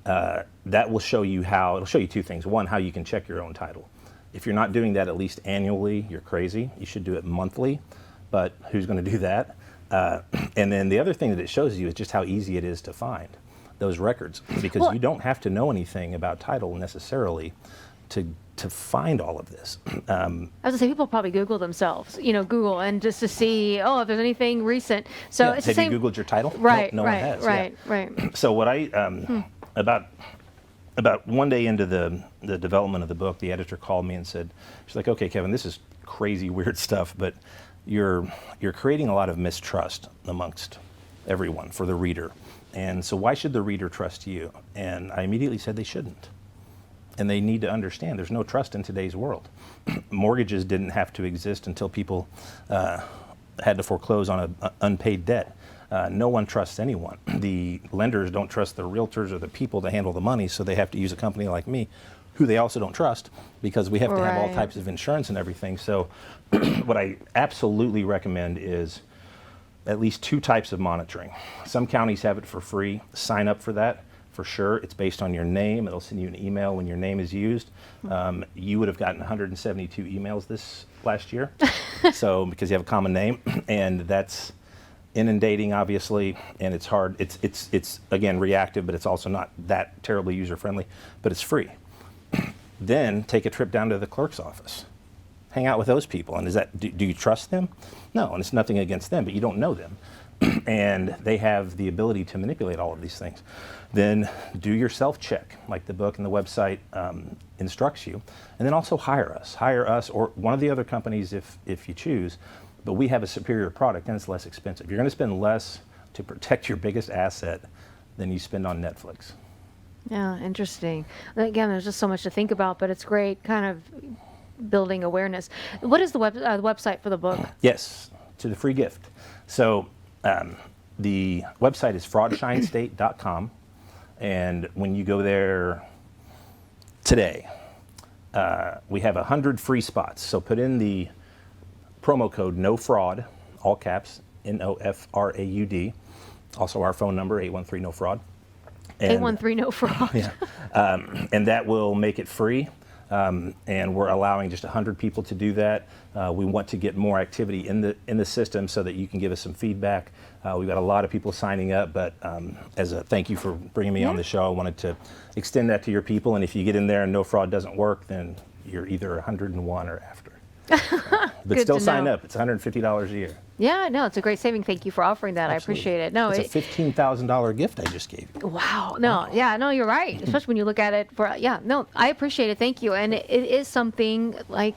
That will show you it'll show you two things. One, how you can check your own title. If you're not doing that at least annually, you're crazy. You should do it monthly, but who's going to do that? And then the other thing that it shows you is just how easy it is to find those records, because you don't have to know anything about title necessarily to find all of this. I was gonna say, people probably Google themselves, Google, and just to see, if there's anything recent. So Yeah, it's have the same. you Googled your title? Right, No right, one has. right, Yeah. right. So what about one day into the development of the book, the editor called me and said, she's like, okay, Kevin, this is crazy, weird stuff, but you're creating a lot of mistrust amongst everyone for the reader. And so why should the reader trust you? And I immediately said they shouldn't. And they need to understand there's no trust in today's world. Mortgages didn't have to exist until people had to foreclose on an unpaid debt. No one trusts anyone. The lenders don't trust the realtors or the people to handle the money, so they have to use a company like me, who they also don't trust, because we have to have all Right. types of insurance and everything. So what I absolutely recommend is at least two types of monitoring. Some counties have it for free. Sign up for that. For sure, it's based on your name. It'll send you an email when your name is used. You would have gotten 172 emails this last year, so because you have a common name, and that's inundating, obviously, and it's hard. It's again reactive, but it's also not that terribly user friendly. But it's free. Then take a trip down to the clerk's office. Hang out with those people, and do you trust them? No, and it's nothing against them, but you don't know them. And they have the ability to manipulate all of these things. Then do your self-check, like the book and the website instructs you. And then also hire us or one of the other companies if you choose. But we have a superior product and it's less expensive. You're going to spend less to protect your biggest asset than you spend on Netflix. Yeah, interesting. Again, there's just so much to think about, but it's great kind of building awareness. What is the website for the book? Yes, to the free gift. So the website is fraudshinestate.com. And when you go there today, we have 100 free spots. So put in the promo code No Fraud, all caps, NOFRAUD. Also our phone number, 813-NO-FRAUD. 813-NO-FRAUD. Yeah. And that will make it free. And we're allowing just 100 people to do that. We want to get more activity in the system so that you can give us some feedback. We've got a lot of people signing up, but as a thank you for bringing me on the show, I wanted to extend that to your people. And if you get in there and No Fraud doesn't work, then you're either 101 or after. But still sign up. It's $150 a year. Yeah, no, it's a great saving. Thank you for offering that. Absolutely. I appreciate it. No, it's a $15,000 gift I just gave you. Wow. No, yeah, no, you're right. Especially when you look at it no, I appreciate it. Thank you. And it is something like,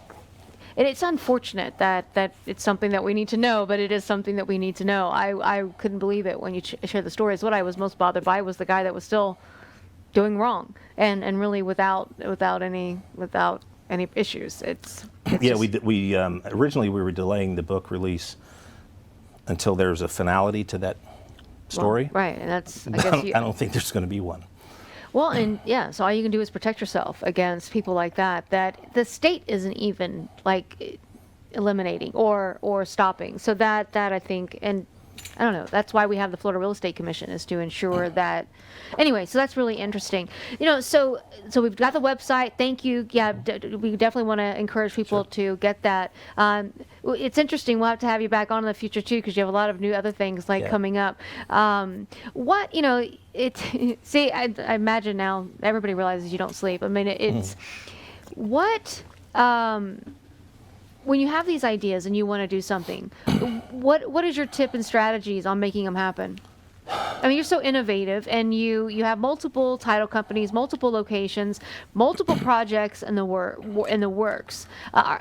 it's unfortunate that it's something that we need to know, but it is something that we need to know. I couldn't believe it when you shared the stories. What I was most bothered by was the guy that was still doing wrong and really without any issues. It's yeah, just, we originally we were delaying the book release until there's a finality to that story. Well, right, and that's, I guess I don't think there's going to be one. Well, and yeah, so all you can do is protect yourself against people like that the state isn't even like eliminating or stopping. So that I think, and I don't know. That's why we have the Florida Real Estate Commission, is to ensure that. Anyway, so that's really interesting. So we've got the website. Thank you. Yeah, we definitely want to encourage people to get that. It's interesting. We'll have to have you back on in the future too, because you have a lot of new other things coming up. See, I imagine now everybody realizes you don't sleep. I mean, it's what. When you have these ideas and you want to do something, what is your tip and strategies on making them happen? I mean, you're so innovative, and you have multiple title companies, multiple locations, multiple projects in the works. I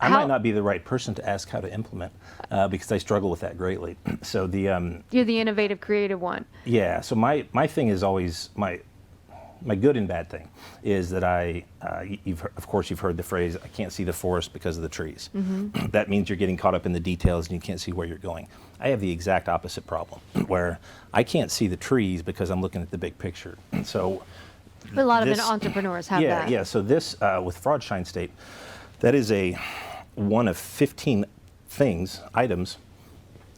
might not be the right person to ask how to implement because I struggle with that greatly. So you're the innovative, creative one. Yeah. So my thing is always my good and bad thing is that of course you've heard the phrase, I can't see the forest because of the trees. Mm-hmm. That means you're getting caught up in the details and you can't see where you're going. I have the exact opposite problem where I can't see the trees because I'm looking at the big picture. So a lot of entrepreneurs have that. Yeah. So this with Fraudshine State, that is one of 15 items,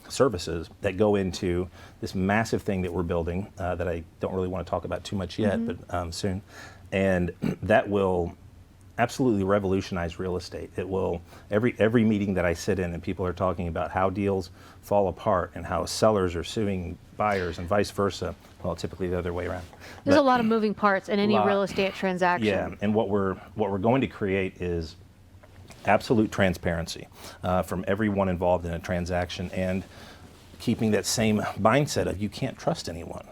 services that go into this massive thing that we're building that I don't really want to talk about too much yet, but soon. And that will absolutely revolutionize real estate. It will, every meeting that I sit in and people are talking about how deals fall apart and how sellers are suing buyers and vice versa. Well, typically the other way around. There's a lot of moving parts in any real estate transaction. Yeah, and what we're going to create is absolute transparency from everyone involved in a transaction, and keeping that same mindset of you can't trust anyone.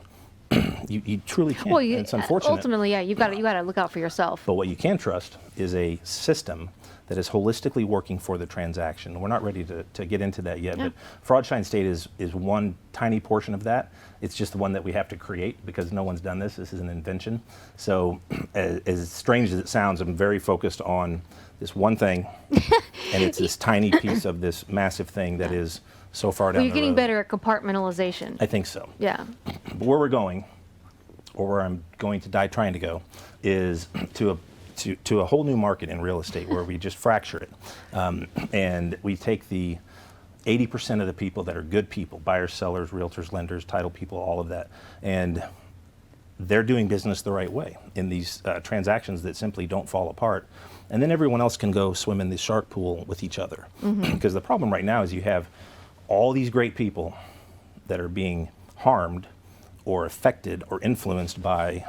you truly can't. Well, it's unfortunate. Ultimately, yeah, you got to look out for yourself. But what you can trust is a system that is holistically working for the transaction. We're not ready to get into that yet, but Fraudshine State is one tiny portion of that. It's just the one that we have to create because no one's done this. This is an invention. So as strange as it sounds, I'm very focused on this one thing, and it's this tiny piece of this massive thing that is so far down the road. You're getting better at compartmentalization. I think so. Yeah. But where we're going, or where I'm going to die trying to go, is to a whole new market in real estate where we just fracture it. And we take the 80% of the people that are good people, buyers, sellers, realtors, lenders, title people, all of that, and they're doing business the right way in these transactions that simply don't fall apart. And then everyone else can go swim in the shark pool with each other. Because the problem right now is you have all these great people that are being harmed or affected or influenced by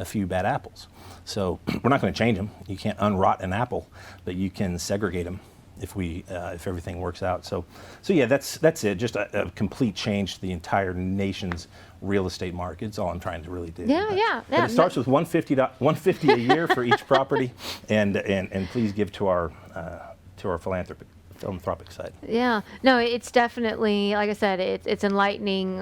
a few bad apples. So we're not going to change them. You can't unrot an apple, but you can segregate them if everything works out. So yeah, that's it. Just a complete change to the entire nation's real estate market. It's all I'm trying to really do. Yeah. But it starts with $150 a year for each property, and please give to our philanthropic side. Yeah, no, it's definitely, like I said, it's enlightening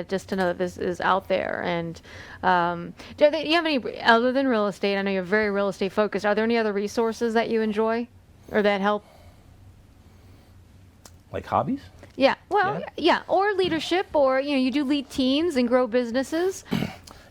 just to know that this is out there. And do you have any, other than real estate, I know you're very real estate focused, are there any other resources that you enjoy or that help? Like hobbies? Yeah, well, yeah, or leadership, or you do lead teams and grow businesses.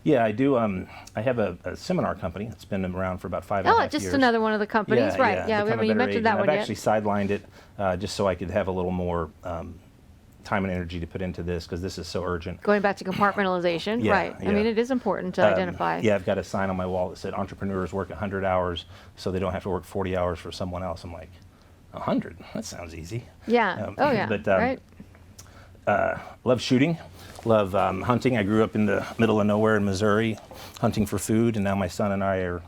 Yeah, I do. I have a seminar company. It's been around for about 5.5 years. Oh, just another one of the companies, right? Yeah, you mentioned that one. I've actually sidelined it just so I could have a little more time and energy to put into this because this is so urgent. Going back to compartmentalization, right? Yeah. I mean, it is important to identify. Yeah, I've got a sign on my wall that said entrepreneurs work 100 hours so they don't have to work 40 hours for someone else. I'm like, 100? That sounds easy. Yeah. But, right. Love shooting, love hunting. I grew up in the middle of nowhere in Missouri, hunting for food, and now my son and I are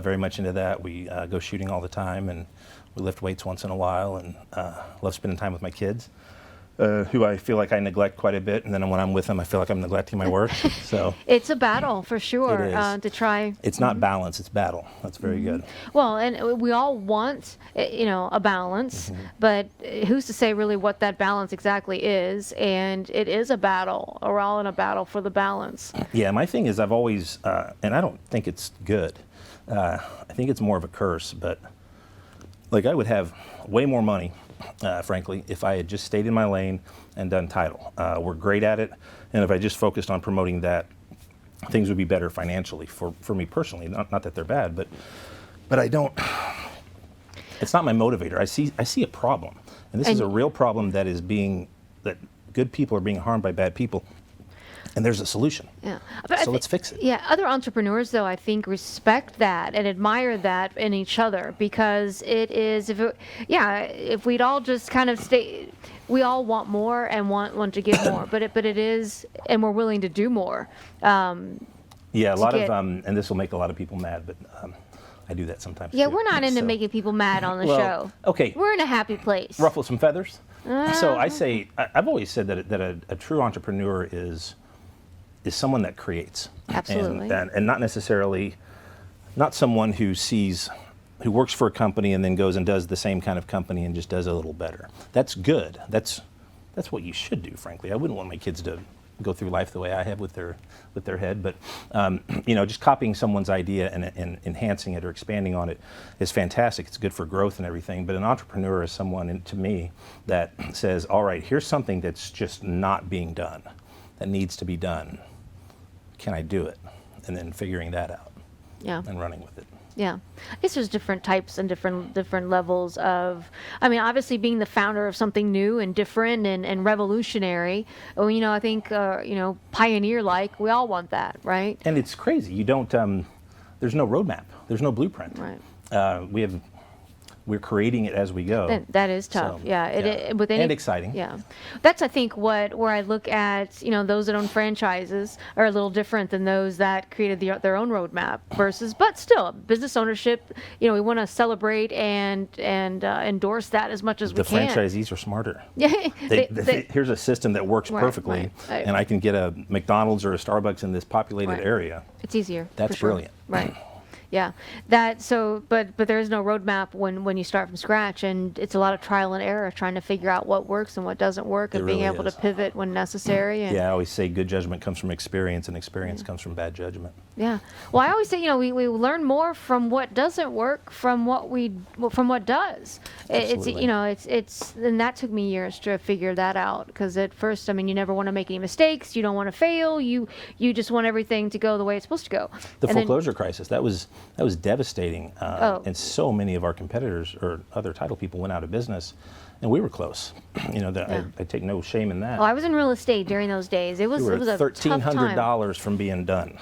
very much into that. We go shooting all the time, and we lift weights once in a while, and love spending time with my kids, who I feel like I neglect quite a bit, and then when I'm with them, I feel like I'm neglecting my work. So it's a battle for sure. It is. To try. It's not balance; it's battle. That's very good. Well, and we all want, a balance, but who's to say really what that balance exactly is? And it is a battle. We're all in a battle for the balance. Yeah, my thing is I've always, and I don't think it's good. I think it's more of a curse. But like I would have way more money. Frankly, if I had just stayed in my lane and done title. We're great at it, and if I just focused on promoting that, things would be better financially for me personally. Not that they're bad, but I don't. It's not my motivator. I see a problem, and this is a real problem that good people are being harmed by bad people. And there's a solution. Yeah. So let's fix it. Yeah. Other entrepreneurs, though, I think respect that and admire that in each other, because it is, if we'd all just kind of stay, we all want more and want to give more, but it is, and we're willing to do more. And this will make a lot of people mad, but I do that sometimes. Yeah, too. we're not into making people mad on the show. Okay. We're in a happy place. Ruffle some feathers. So I say, I've always said that a true entrepreneur is someone that creates. Absolutely. And not necessarily, not someone who works for a company and then goes and does the same kind of company and just does a little better. That's good. That's what you should do, frankly. I wouldn't want my kids to go through life the way I have with their head, but just copying someone's idea and enhancing it or expanding on it is fantastic. It's good for growth and everything, but an entrepreneur is someone, to me, that says, all right, here's something that's just not being done, that needs to be done. Can I do it? And then figuring that out. Yeah. And running with it. Yeah. I guess there's different types and different levels of, I mean, obviously being the founder of something new and different and revolutionary, I think, pioneer-like, we all want that, right? And it's crazy. You don't, there's no roadmap. There's no blueprint. Right. We're creating it as we go. That is tough. So, and exciting. Yeah. That's, I think, where I look at, those that own franchises are a little different than those that created their own roadmap but still, business ownership, we want to celebrate and endorse that as much as we can. The franchisees are smarter. Yeah. Here's a system that works perfectly, and I can get a McDonald's or a Starbucks in this populated area. It's easier. That's brilliant. Right. Yeah, but there is no roadmap when you start from scratch, and it's a lot of trial and error, trying to figure out what works and what doesn't work, and being able to pivot when necessary. And I always say good judgment comes from experience, and experience comes from bad judgment. Yeah. Well, I always say, we learn more from what doesn't work from what does. It's and that took me years to figure that out, because at first, you never want to make any mistakes, you don't want to fail, you just want everything to go the way it's supposed to go. The foreclosure crisis, that was devastating, and so many of our competitors or other title people went out of business, and we were close. I take no shame in that. Well, I was in real estate during those days. It was a $1,300 from being done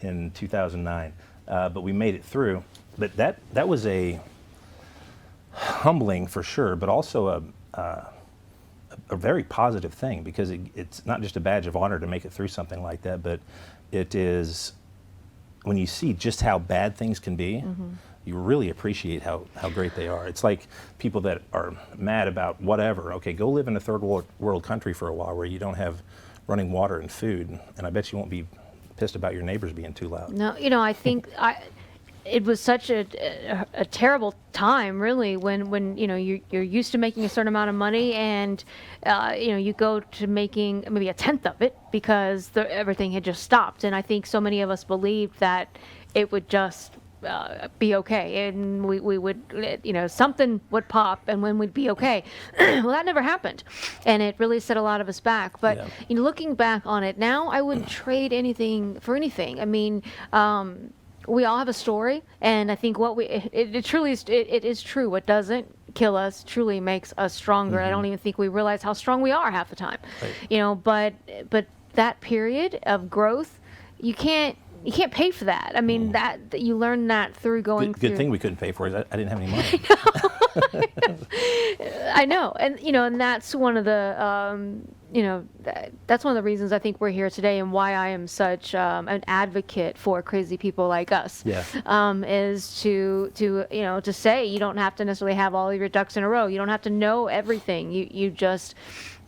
in 2009, but we made it through. But that was a humbling for sure, but also a very positive thing, because it's not just a badge of honor to make it through something like that, but it is. When you see just how bad things can be, you really appreciate how great they are. It's like people that are mad about whatever. Okay, go live in a third world country for a while where you don't have running water and food, and I bet you won't be pissed about your neighbors being too loud. No, I think it was such a terrible time, really, when you're used to making a certain amount of money, and you go to making maybe a tenth of it because everything had just stopped. And I think so many of us believed that it would just be okay, and we would, something would pop, and when we'd be okay. Well, that never happened, and it really set a lot of us back. But looking back on it now, I wouldn't trade anything for anything. We all have a story, and I think it truly is true. What doesn't kill us truly makes us stronger. I don't even think we realize how strong we are half the time. Right. But that period of growth, you can't pay for that. That you learn that through going through. Good thing we couldn't pay for it. I didn't have any money. I know, and that's one of the that's one of the reasons I think we're here today, and why I am such an advocate for crazy people like us. Yeah. Is to say you don't have to necessarily have all of your ducks in a row. You don't have to know everything. You just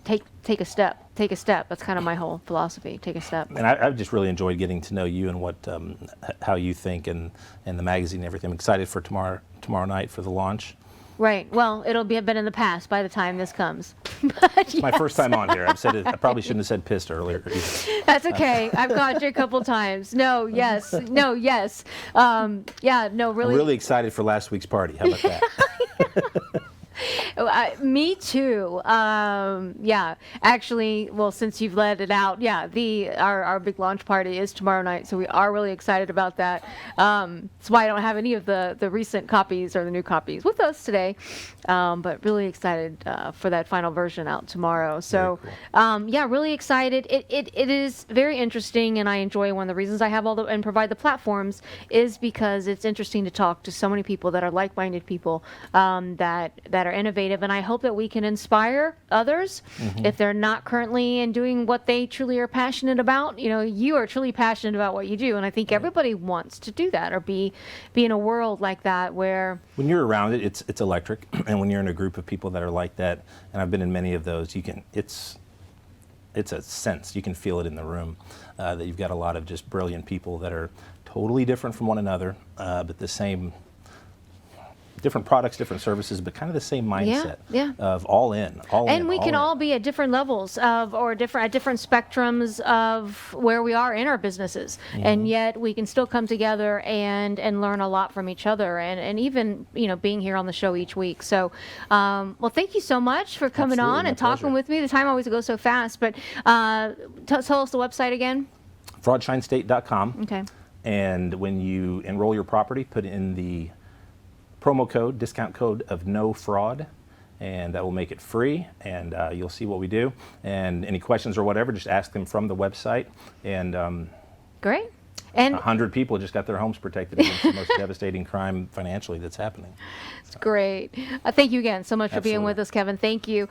take a step. Take a step. That's kind of my whole philosophy. Take a step. And I've just really enjoyed getting to know you and how you think and the magazine and everything. I'm excited for tomorrow night for the launch. Right. Well, it'll be a bit in the past by the time this comes. It's my first time on here. I probably shouldn't have said pissed earlier either. That's okay. I've caught you a couple times. No, yes. No, yes. Really. I'm really excited for last week's party. How about that? Me too. Yeah, actually, well, since you've let it out, yeah, our big launch party is tomorrow night, so we are really excited about that. That's why I don't have any of the recent copies or the new copies with us today, but really excited for that final version out tomorrow. So, yeah, really excited. It is very interesting, and I enjoy. One of the reasons I have and provide the platforms is because it's interesting to talk to so many people that are like-minded people that are innovative, and I hope that we can inspire others if they're not currently in doing what they truly are passionate about. You know, you are truly passionate about what you do, and I think everybody wants to do that or be in a world like that where when you're around it, it's electric, and when you're in a group of people that are like that, and I've been in many of those, it's a sense, you can feel it in the room, that you've got a lot of just brilliant people that are totally different from one another, but the same, different products, different services, but kind of the same mindset of all in. And we can all be at different levels of, or at different spectrums of where we are in our businesses, and yet we can still come together and learn a lot from each other, and even, you know, being here on the show each week. So, well, thank you so much for coming on and talking with me. The time always goes so fast, but tell us the website again. FraudShineState.com. Okay. And when you enroll your property, put in the discount code of no fraud, and that will make it free, and you'll see what we do. And any questions or whatever, just ask them from the website. And great. And 100 people just got their homes protected against the most devastating crime financially that's happening. It's great. Thank you again so much for being with us, Kevin. Thank you.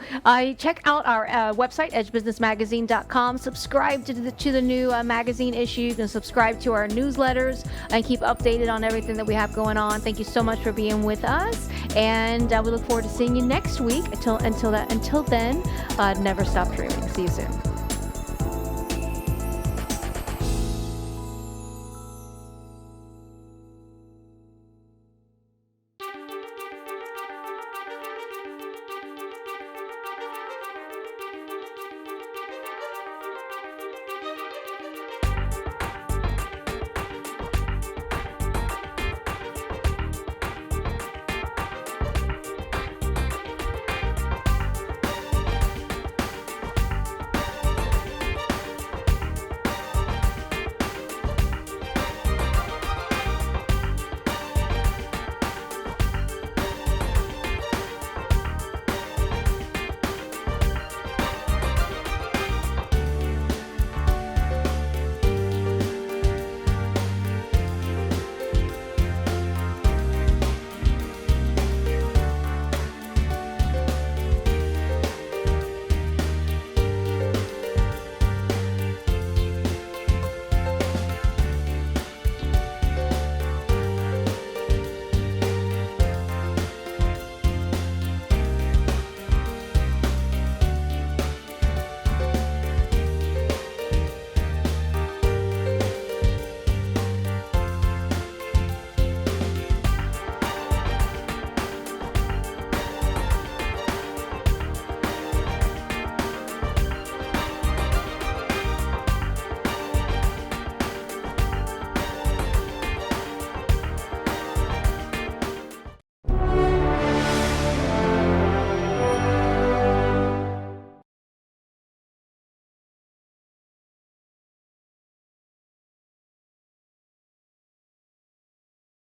Check out our website, edgebusinessmagazine.com. Subscribe to the new magazine issue. You can subscribe to our newsletters and keep updated on everything that we have going on. Thank you so much for being with us, and we look forward to seeing you next week. Until then, never stop dreaming. See you soon.